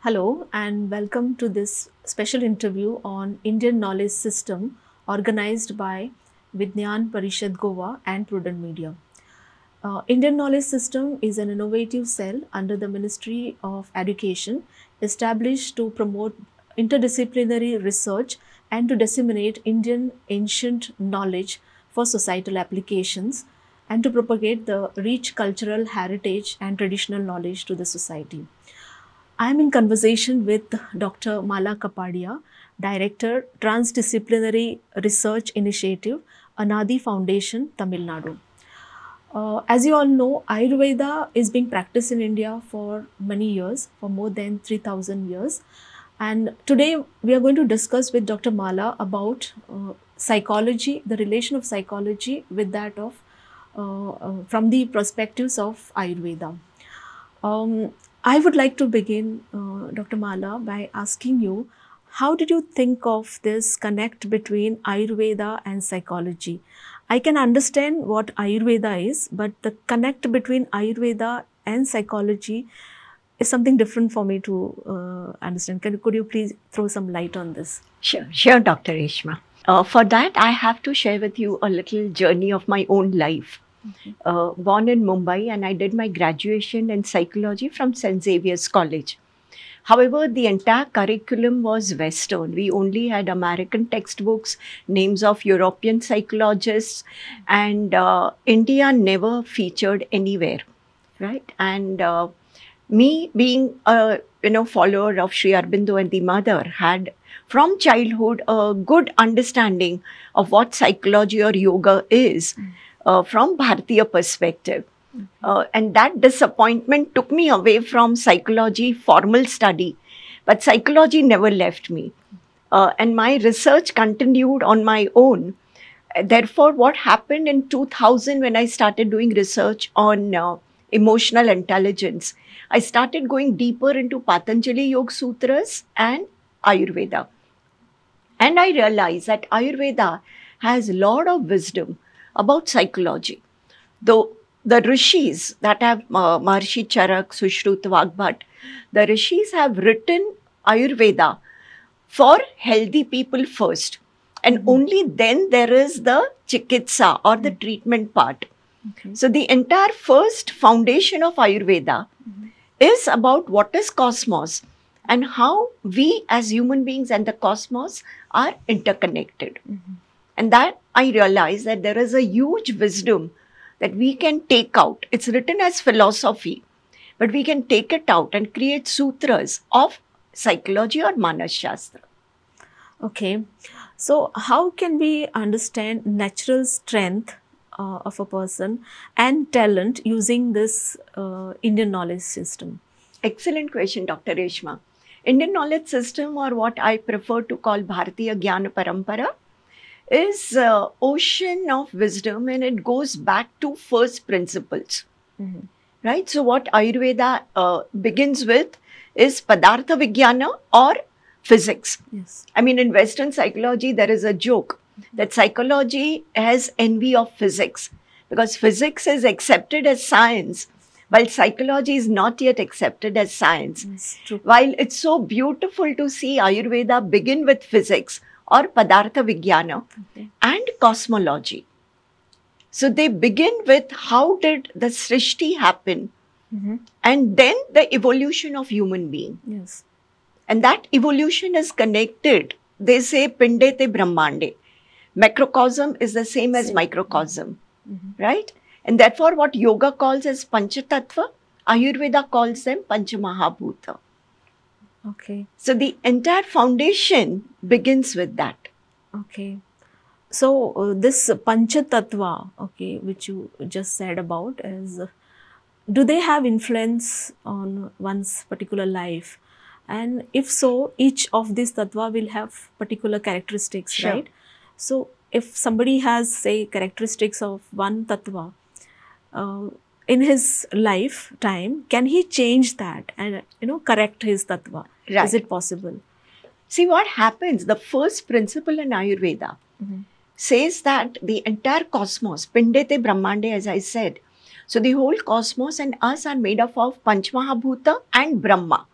Hello and welcome to this special interview on Indian Knowledge System organized by Vidyan Parishad Goa and Prudent Media. Indian Knowledge System is an innovative cell under the Ministry of Education established to promote interdisciplinary research and to disseminate Indian ancient knowledge for societal applications and to propagate the rich cultural heritage and traditional knowledge to the society. I am in conversation with Dr. Mala Kapadia, Director, Transdisciplinary Research Initiative, Anadi Foundation, Tamil Nadu. As you all know, Ayurveda is being practiced in India for many years, for more than 3000 years. And today we are going to discuss with Dr. Mala about psychology, the relation of psychology with that of from the perspectives of Ayurveda. I would like to begin, Dr. Mala, by asking you, how did you think of this connect between Ayurveda and psychology? I can understand what Ayurveda is, but the connect between Ayurveda and psychology is something different for me to understand. Could you please throw some light on this? Sure, Dr. Reshma. For that, I have to share with you a little journey of my own life. Born in Mumbai, and I did my graduation in psychology from St. Xavier's College. However, the entire curriculum was Western. We only had American textbooks, names of European psychologists, and India never featured anywhere, right? And me being a follower of Sri Aurobindo and the mother had from childhood a good understanding of what psychology or yoga is from Bharatiya perspective. And that disappointment took me away from psychology formal study, but psychology never left me. And my research continued on my own. Therefore, what happened in 2000 when I started doing research on emotional intelligence, I started going deeper into Patanjali Yoga Sutras and Ayurveda. And I realized that Ayurveda has a lot of wisdom about psychology. Though the rishis that have Maharshi Charak, Sushruta, Vagbhat, the rishis have written Ayurveda for healthy people first. And only then there is the chikitsa or the treatment part. Okay. So the entire first foundation of Ayurveda is about what is cosmos and how we as human beings and the cosmos are interconnected. And that I realized that there is a huge wisdom that we can take out. It's written as philosophy, but we can take it out and create sutras of psychology or Manas Shastra. Okay. So how can we understand natural strength of a person and talent using this Indian knowledge system? Excellent question, Dr. Reshma. Indian knowledge system, or what I prefer to call Bharatiya Gyana Parampara, is ocean of wisdom, and it goes back to first principles. Right? So what Ayurveda begins with is Padartha Vigyana or physics. Yes. I mean, in Western psychology, there is a joke that psychology has envy of physics because physics is accepted as science, while psychology is not yet accepted as science. Yes, true. While it's so beautiful to see Ayurveda begin with physics or Padartha Vigyana and cosmology. So they begin with how did the Srishti happen and then the evolution of human being. Yes. And that evolution is connected. They say Pinde te Brahmande. Macrocosm is the same as microcosm, right? And therefore what yoga calls as Panchatattva, Ayurveda calls them Panchamahabhuta. Okay. So the entire foundation begins with that. Okay. So this Panchatattva, okay, which you just said about, is do they have influence on one's particular life? And if so, each of these tattva will have particular characteristics, Sure. right? So if somebody has, say, characteristics of one tattva in his lifetime, can he change that and correct his tattva? Right. Is it possible? See what happens. The first principle in Ayurveda says that the entire cosmos, Pindete Brahmande, as I said. So the whole cosmos and us are made up of Panchmahabhuta and Brahma.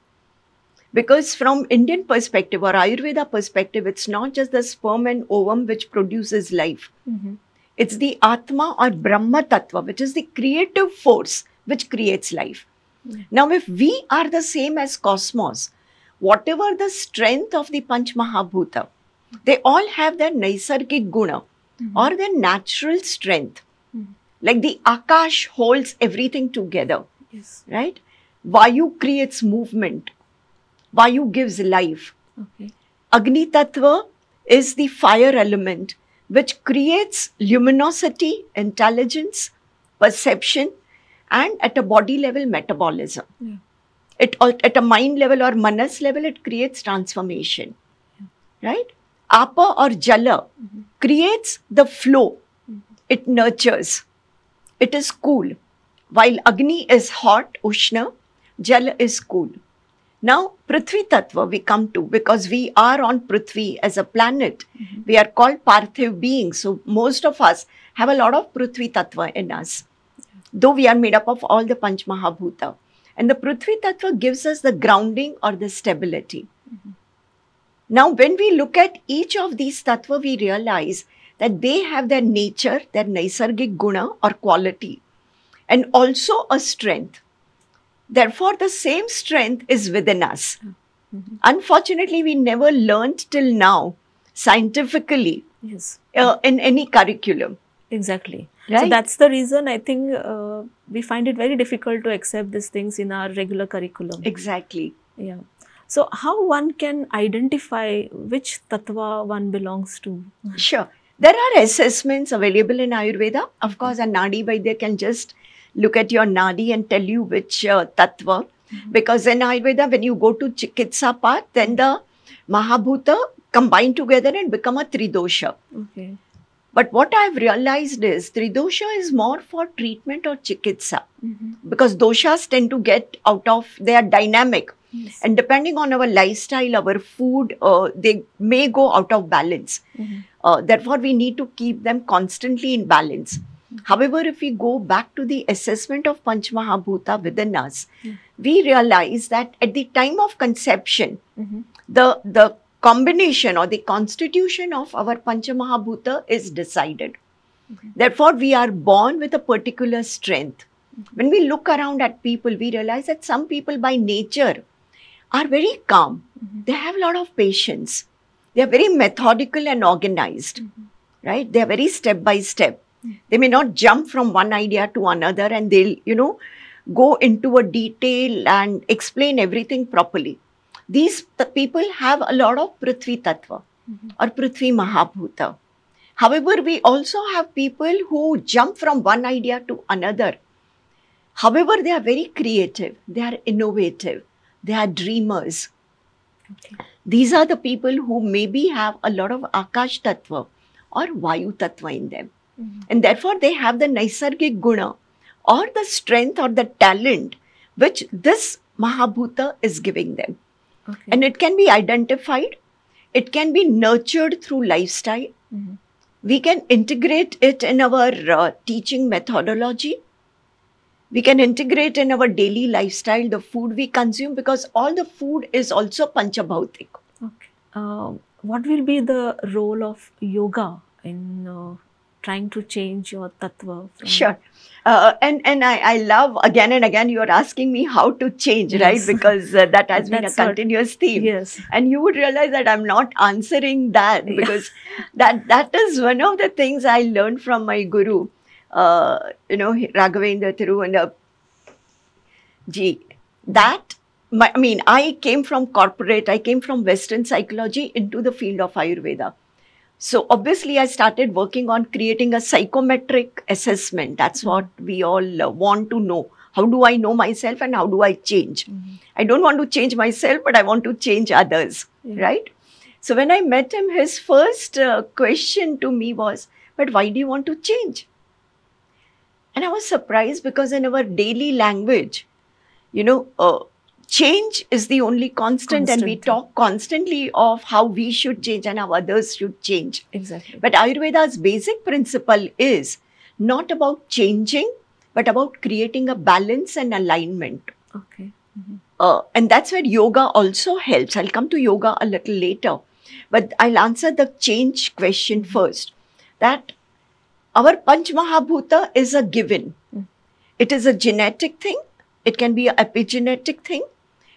Because from Indian perspective or Ayurveda perspective, it's not just the sperm and ovum which produces life. It's the Atma or Brahma Tattva, which is the creative force which creates life. Now, if we are the same as cosmos, whatever the strength of the Panch Mahabhuta, they all have their Naisargik Guna or their natural strength. Like the Akash holds everything together, Yes. right? Vayu creates movement. Vayu gives life. Okay. Agni Tattva is the fire element which creates luminosity, intelligence, perception, and at a body level, metabolism. Yeah. At a mind level or manas level, it creates transformation. Right? Apa or Jala creates the flow. It nurtures. It is cool. While Agni is hot, Ushna, Jala is cool. Now, Prithvi Tattva we come to, because we are on Prithvi as a planet. We are called Parthiv beings. So, most of us have a lot of Prithvi Tattva in us. Though we are made up of all the Panch Mahabhuta. And the Prithvi Tattva gives us the grounding or the stability. Now, when we look at each of these Tattva, we realize that they have their nature, their Naisargik Guna or quality, and also a strength. Therefore, the same strength is within us. Unfortunately, we never learned till now scientifically Yes. in any curriculum. Exactly. So Right? that's the reason I think we find it very difficult to accept these things in our regular curriculum. Exactly. Yeah. So how one can identify which tattva one belongs to? Sure. There are assessments available in Ayurveda. Of course, a Nadi Vaidya can just look at your Nadi and tell you which tattva. Because in Ayurveda, when you go to Chikitsa path, then the Mahabhuta combine together and become a Tridosha. Okay. But what I've realized is Tridosha is more for treatment or Chikitsa. Because doshas tend to get out of, they are dynamic. Yes. And depending on our lifestyle, our food, they may go out of balance. Therefore, we need to keep them constantly in balance. However, if we go back to the assessment of Panch Mahabhuta within us, we realize that at the time of conception, the combination or the constitution of our Pancha Mahabhuta is decided. Therefore, we are born with a particular strength. When we look around at people, we realize that some people by nature are very calm. They have a lot of patience. They are very methodical and organized, right? They are very step by step. They may not jump from one idea to another and they'll, go into a detail and explain everything properly. These people have a lot of Prithvi Tattva or Prithvi Mahabhuta. However, we also have people who jump from one idea to another. However, they are very creative. They are innovative. They are dreamers. Okay. These are the people who maybe have a lot of Akash Tattva or Vayu Tattva in them. And therefore, they have the Naisargik Guna or the strength or the talent which this Mahabhuta is giving them. Okay. And it can be identified. It can be nurtured through lifestyle. We can integrate it in our teaching methodology. We can integrate in our daily lifestyle, the food we consume, because all the food is also Panchabhautik. Okay. What will be the role of yoga in trying to change your tattva? Sure. And I love again and again you are asking me how to change, Yes. right? Because that has been a That's what- continuous theme. Yes. And you would realize that I'm not answering that because that is one of the things I learned from my guru, Raghavendra Tiruvanda ji. I came from corporate, I came from Western psychology into the field of Ayurveda. So obviously I started working on creating a psychometric assessment. That's what we all want to know. How do I know myself and how do I change? I don't want to change myself, but I want to change others, right? So when I met him, his first question to me was, but why do you want to change? And I was surprised because in our daily language, change is the only constant and we talk constantly of how we should change and how others should change. Exactly. But Ayurveda's basic principle is not about changing, but about creating a balance and alignment. Okay. And that's where yoga also helps. I'll come to yoga a little later. But I'll answer the change question first. That our Panch Mahabhuta is a given. It is a genetic thing. It can be an epigenetic thing.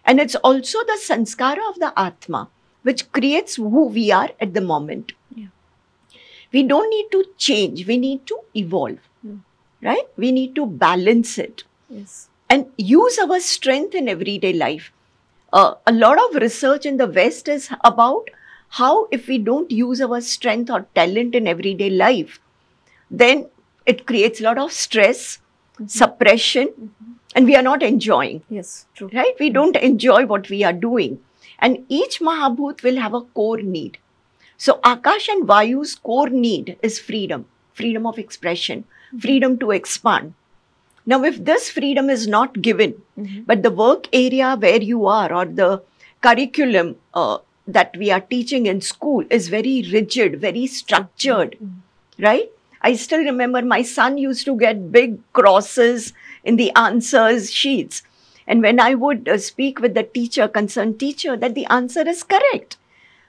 And it's also the sanskara of the Atma, which creates who we are at the moment. Yeah. We don't need to change. We need to evolve. Right? We need to balance it. Yes. And use our strength in everyday life. A lot of research in the West is about how if we don't use our strength or talent in everyday life, then it creates a lot of stress, suppression, and we are not enjoying. Yes, true. Right? We don't enjoy what we are doing. And each Mahabhut will have a core need. So Akash and Vayu's core need is freedom, freedom of expression, freedom to expand. Now, if this freedom is not given, but the work area where you are or the curriculum that we are teaching in school is very rigid, very structured, right? I still remember my son used to get big crosses in the answers sheets. And when I would speak with the teacher, concerned teacher, that the answer is correct.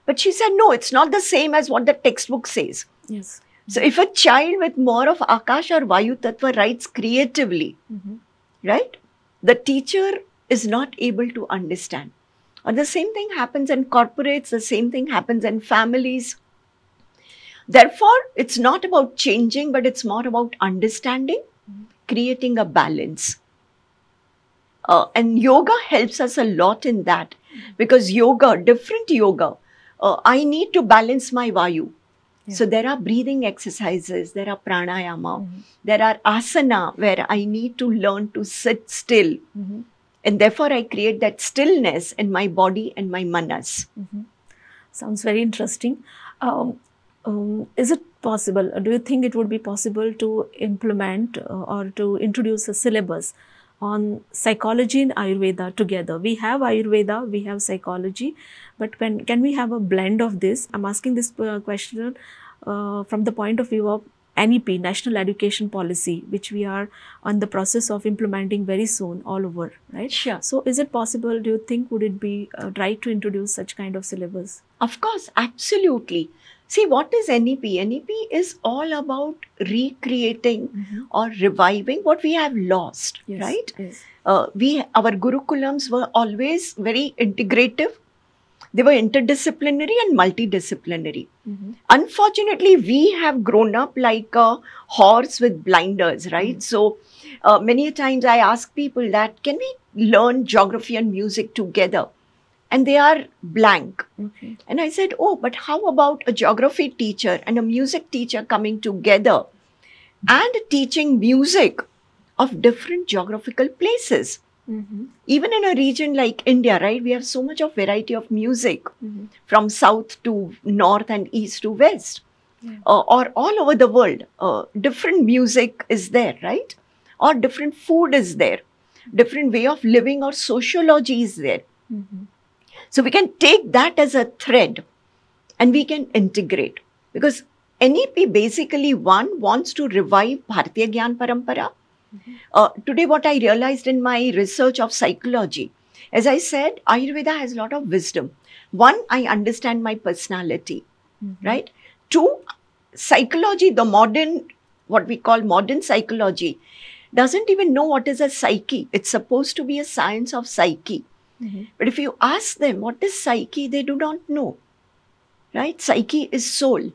But she said, no, it's not the same as what the textbook says. Yes. So if a child with more of Akash or Vayu Tattva writes creatively, right, the teacher is not able to understand. Or the same thing happens in corporates, the same thing happens in families. Therefore, it's not about changing, but it's more about understanding, creating a balance. And yoga helps us a lot in that, because yoga, different yoga, I need to balance my Vayu. Yeah. So there are breathing exercises, there are pranayama, there are asana where I need to learn to sit still. And therefore I create that stillness in my body and my manas. Sounds very interesting. Is it possible, do you think it would be possible to implement or to introduce a syllabus on psychology and Ayurveda together? We have Ayurveda, we have psychology, but can we have a blend of this? I'm asking this question from the point of view of NEP, National Education Policy, which we are on the process of implementing very soon all over, right? Sure. So is it possible, do you think, would it be right to introduce such kind of syllabus? Of course, absolutely. See, what is NEP? NEP is all about recreating or reviving what we have lost, right? Yes. Our Gurukulams were always very integrative. They were interdisciplinary and multidisciplinary. Unfortunately, we have grown up like a horse with blinders, right? So many times I ask people that, can we learn geography and music together? And they are blank. And I said, oh, but how about a geography teacher and a music teacher coming together and teaching music of different geographical places? Even in a region like India, right, we have so much of variety of music from south to north and east to west, or all over the world. Different music is there, right? Or different food is there, different way of living or sociology is there. So we can take that as a thread and we can integrate, because NEP basically, one, wants to revive Bharatiya Gyan Parampara. Today, what I realized in my research of psychology, as I said, Ayurveda has a lot of wisdom. One, I understand my personality, right? Two, psychology, the modern, what we call modern psychology, doesn't even know what is a psyche. It's supposed to be a science of psyche. But if you ask them, what is psyche, they do not know, right? Psyche is soul.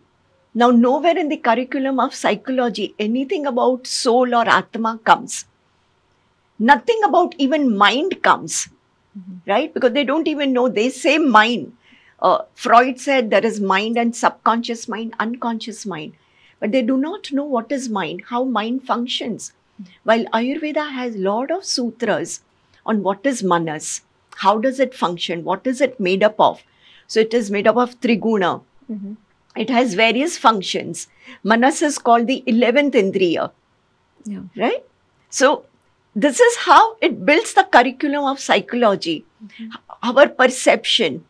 Now, nowhere in the curriculum of psychology, anything about soul or Atma comes. Nothing about even mind comes, right? Because they don't even know, they say mind. Freud said there is mind and subconscious mind, unconscious mind. But they do not know what is mind, how mind functions. While Ayurveda has a lot of sutras on what is manas, how does it function, what is it made up of. So it is made up of triguna. It has various functions. Manas is called the 11th Indriya, right? So this is how it builds the curriculum of psychology, our perception.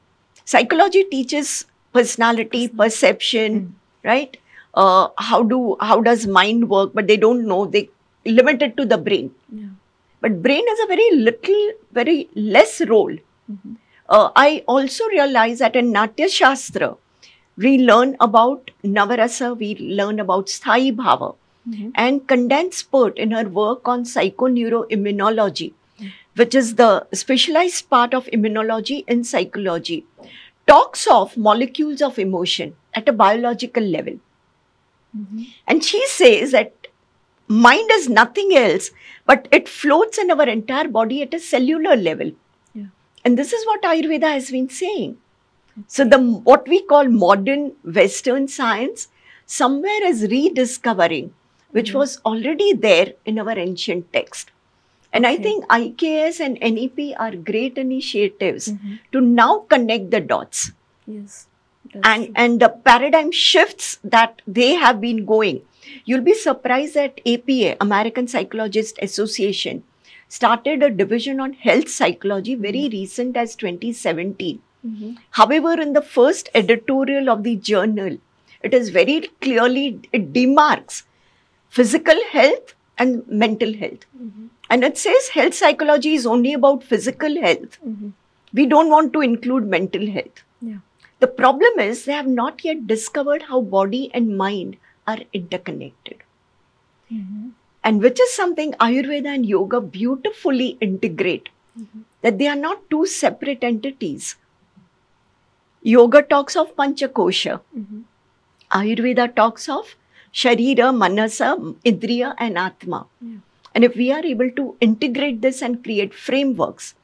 Psychology teaches personality, perception, right? How does mind work, but they don't know, they limit it to the brain. but brain has a very less role. I also realize that in Natya Shastra, we learn about Navarasa, we learn about Sthai Bhava. And Condensed Pert, in her work on psychoneuroimmunology, which is the specialized part of immunology in psychology, talks of molecules of emotion at a biological level. And she says that mind is nothing else, but it floats in our entire body at a cellular level. And this is what Ayurveda has been saying. So what we call modern Western science somewhere is rediscovering, which was already there in our ancient text. And I think IKS and NEP are great initiatives to now connect the dots. Yes. And the paradigm shifts that they have been going. You'll be surprised that APA, American Psychologist Association, started a division on health psychology very recent as 2017. However, in the first editorial of the journal, it is very clearly, it demarks physical health and mental health. And it says health psychology is only about physical health. We don't want to include mental health. The problem is they have not yet discovered how body and mind are interconnected. And which is something Ayurveda and yoga beautifully integrate, that they are not two separate entities. Yoga talks of Panchakosha. Ayurveda talks of Sharira, Manasa, Indriya and Atma. And if we are able to integrate this and create frameworks,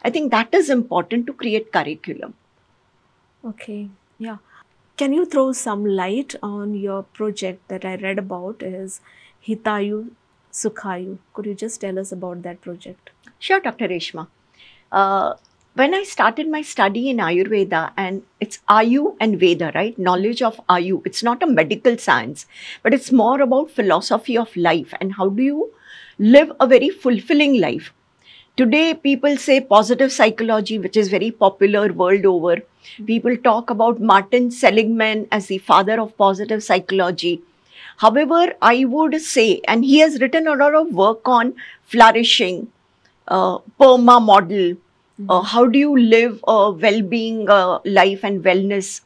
I think that is important to create curriculum. Okay, yeah. Can you throw some light on your project that I read about is Hitayu Sukhayu? Could you just tell us about that project? Sure, Dr. Reshma. When I started my study in Ayurveda, and it's Ayu and Veda, right? Knowledge of Ayu. It's not a medical science, but it's more about philosophy of life and how do you live a very fulfilling life. Today, people say positive psychology, which is very popular world over. People talk about Martin Seligman as the father of positive psychology. However, I would say, and he has written a lot of work on flourishing, PERMA model, how do you live a well-being life and wellness.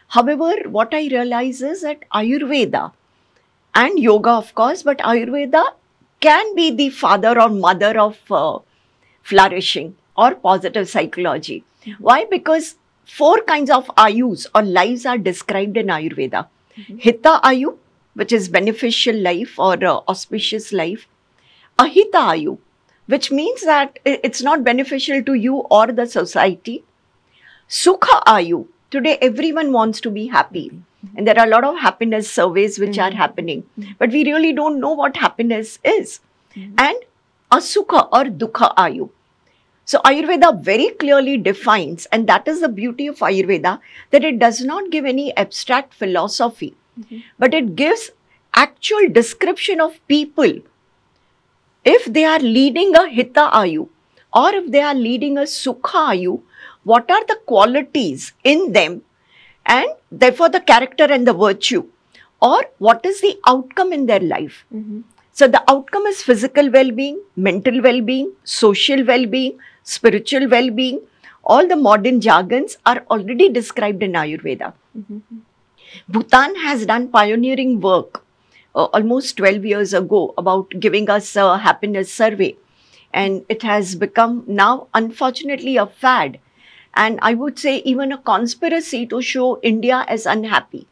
However, what I realize is that Ayurveda and yoga, of course, but Ayurveda can be the father or mother of flourishing or positive psychology. Why? Because 4 kinds of Ayus or lives are described in Ayurveda. Hita Ayu, which is beneficial life or auspicious life. Ahita Ayu, which means that it's not beneficial to you or the society. Sukha Ayu, today everyone wants to be happy. And there are a lot of happiness surveys which are happening. But we really don't know what happiness is. And Asukha or Dukha Ayu. So Ayurveda very clearly defines, and that is the beauty of Ayurveda, that it does not give any abstract philosophy, but it gives actual description of people. If they are leading a Hita Ayu or if they are leading a Sukha Ayu, what are the qualities in them and therefore the character and the virtue, or what is the outcome in their life. So the outcome is physical well-being, mental well-being, social well-being, spiritual well-being. All the modern jargons are already described in Ayurveda. Bhutan has done pioneering work almost 12 years ago about giving us a happiness survey. And it has become now, unfortunately, a fad. And I would say even a conspiracy to show India as unhappy.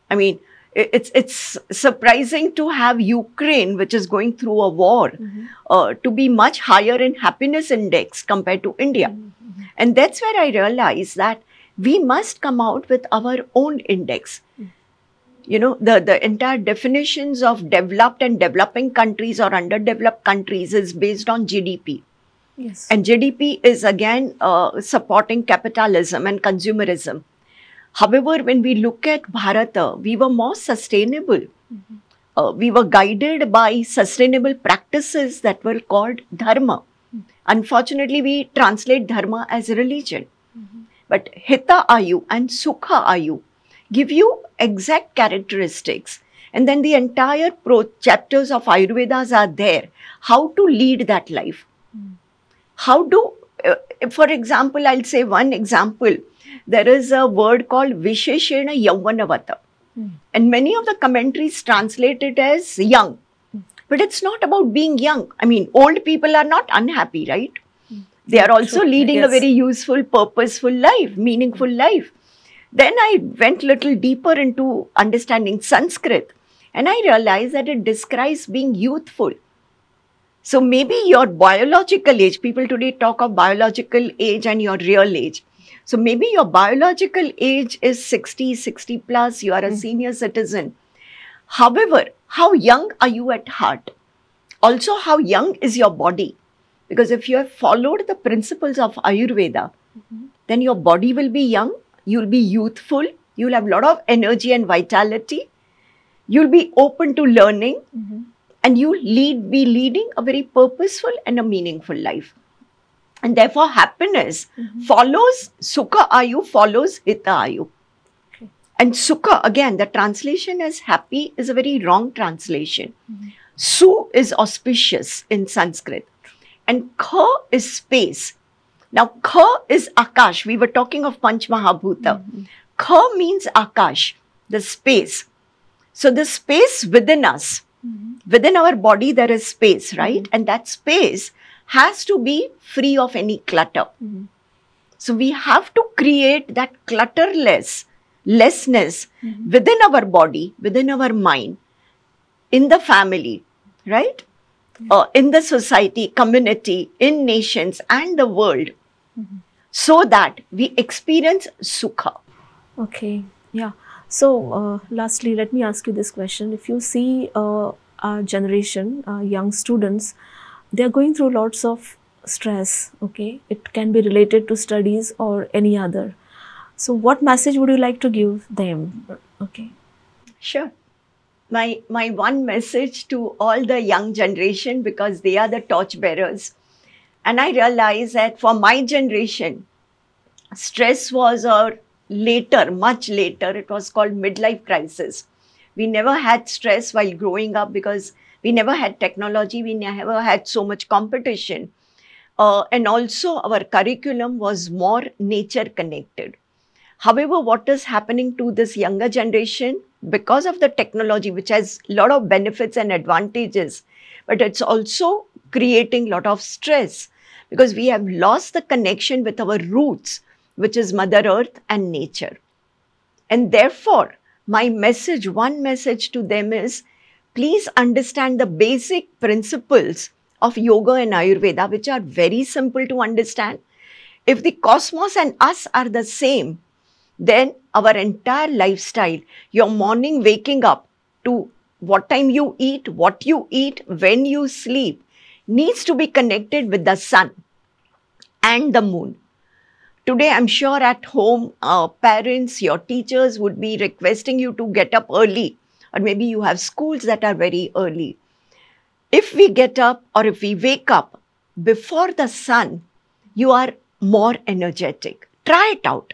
I mean, it's surprising to have Ukraine, which is going through a war, to be much higher in happiness index compared to India. And that's where I realized that we must come out with our own index. You know, the entire definitions of developed and developing countries or underdeveloped countries is based on GDP. Yes. And GDP is again supporting capitalism and consumerism. However, when we look at Bharata, we were more sustainable. We were guided by sustainable practices that were called dharma. Unfortunately, we translate dharma as religion. But Hita Ayu and Sukha Ayu give you exact characteristics And then the entire chapters of Ayurvedas are there. How to lead that life. How do, for example, I'll say one example. There is a word called Visheshena Yauvanavata. And many of the commentaries translate it as young. But it's not about being young. I mean, old people are not unhappy, right? They are also leading a very useful, purposeful life, meaningful life. Then I went a little deeper into understanding Sanskrit, and I realized that it describes being youthful. So maybe your biological age, people today talk of biological age and your real age. So maybe your biological age is 60, 60 plus, you are a senior citizen. However, how young are you at heart? Also, how young is your body? Because if you have followed the principles of Ayurveda, then your body will be young, you'll be youthful, you'll have a lot of energy and vitality, you'll be open to learning, and you'll be leading a very purposeful and a meaningful life. And therefore, happiness follows, Sukha Ayu follows Hita Ayu. And Sukha, again, the translation as happy is a very wrong translation. Su is auspicious in Sanskrit. And Kha is space. Now, Kha is Akash. We were talking of Panch Mahabhuta. Kha means Akash, the space. So the space within us, within our body, there is space, right? And that space has to be free of any clutter. So we have to create that clutterlessness within our body, within our mind, in the family, right? In the society, community, in nations and the world, so that we experience Sukha. Okay, yeah. So lastly, let me ask you this question. If you see our generation, young students, they are going through lots of stress, okay? It can be related to studies or any other. So what message would you like to give them? Okay. Sure. My one message to all the young generation, because they are the torch bearers. And I realize that for my generation, stress was later, much later. It was called midlife crisis. We never had stress while growing up because we never had technology. We never had so much competition. And also our curriculum was more nature connected. However, what is happening to this younger generation, because of the technology, which has a lot of benefits and advantages, but it's also creating a lot of stress because we have lost the connection with our roots, which is Mother Earth and nature. And therefore, my message, one message to them is, please understand the basic principles of yoga and Ayurveda, which are very simple to understand. If the cosmos and us are the same, then our entire lifestyle, your morning waking up to what time you eat, what you eat, when you sleep, needs to be connected with the sun and the moon. Today, I'm sure at home, parents, your teachers would be requesting you to get up early, or maybe you have schools that are very early. If we get up or if we wake up before the sun, you are more energetic. Try it out.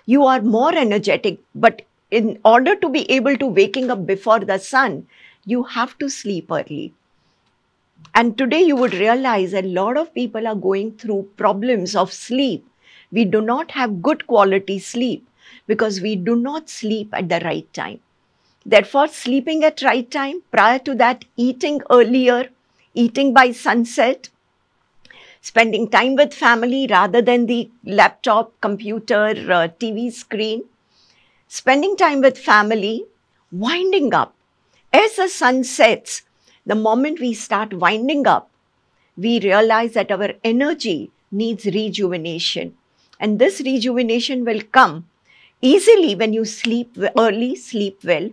You are more energetic, but in order to be able to waking up before the sun, you have to sleep early. And today you would realize a lot of people are going through problems of sleep. We do not have good quality sleep because we do not sleep at the right time. Therefore, sleeping at right time, prior to that, eating earlier, eating by sunset, spending time with family rather than the laptop, computer, TV screen, spending time with family, winding up. As the sun sets, the moment we start winding up, we realize that our energy needs rejuvenation. And this rejuvenation will come easily when you sleep early, sleep well.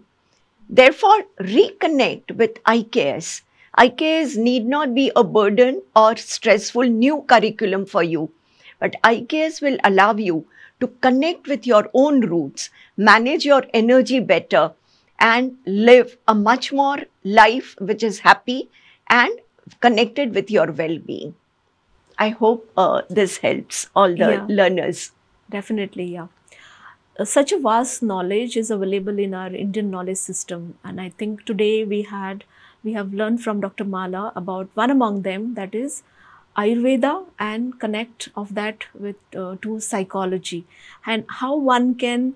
Therefore, reconnect with IKS. IKS need not be a burden or stressful new curriculum for you, but IKS will allow you to connect with your own roots, manage your energy better, and live a much more life which is happy and connected with your well-being. I hope this helps all the learners. Definitely, yeah. such a vast knowledge is available in our Indian knowledge system, and I think today we have learned from Dr. Mala about one among them, that is Ayurveda, and connect of that with to psychology, and how one can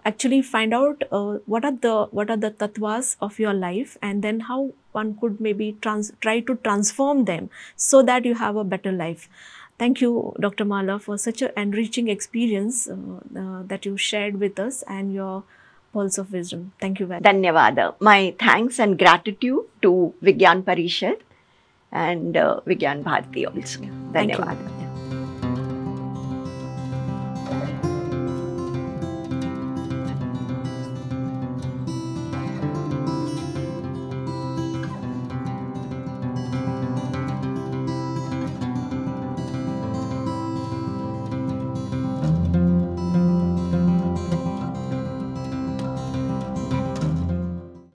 actually find out what are the tattvas of your life, and then how one could maybe try to transform them so that you have a better life. Thank you, Dr. Mala, for such an enriching experience that you shared with us, and your pearls of wisdom. Thank you very much. Dhanyavada. My thanks and gratitude to Vigyan Parishad and Vigyan Bharati also. Thank you. Dhanyavada.